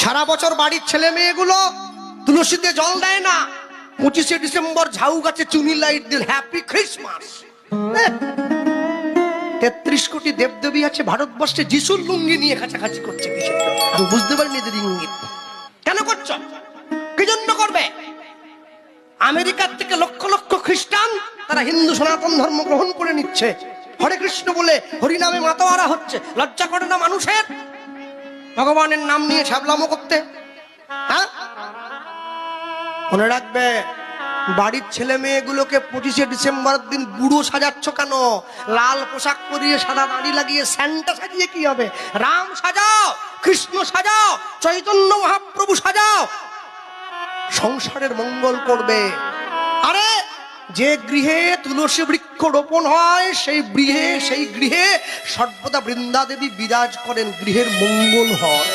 সারা বছর বাড়ির ছেলে মেয়েগুলো তুলসীতে জল দেয় না, 25শে ডিসেম্বর ঝাউ গাছে চুনি লাইট দিল হ্যাপি ক্রিসমাস। 33 কোটি দেবদেবী আছে ভারতবর্ষে, যিশুর লুঙ্গি নিয়ে কাছাকাছি করছে কিসের জন্য? আমি বুঝতে পারিনি এদের ইঙ্গিত। কেন করছো? কি জন্য করবে? আমেরিকার থেকে লক্ষ লক্ষ খ্রিস্টান তারা হিন্দু সনাতন ধর্ম গ্রহণ করে নিচ্ছে, হরে কৃষ্ণ বলে হরিনামে মাতোয়ারা হচ্ছে। লজ্জা করে না মানুষের ভগবানের নাম নিয়ে ছাবলামো করতে? হ্যাঁ, মনে রাখবে, বাড়ির ছেলে মেয়েগুলোকে 25শে ডিসেম্বর দিন বুড়ো সাজাচ্ছ কেন? লাল পোশাক পরিয়ে সাদা দাড়ি লাগিয়ে স্যান্টা সাজিয়ে কি হবে? রাম সাজাও, কৃষ্ণ সাজাও, চৈতন্য মহাপ্রভু সাজাও, সংসারের মঙ্গল করবে। আরে যে গৃহে তুলসী বৃক্ষ রোপণ হয় সেই গৃহে সর্বদা বৃন্দা দেবী বিরাজ করেন, গৃহের মঙ্গল হয়।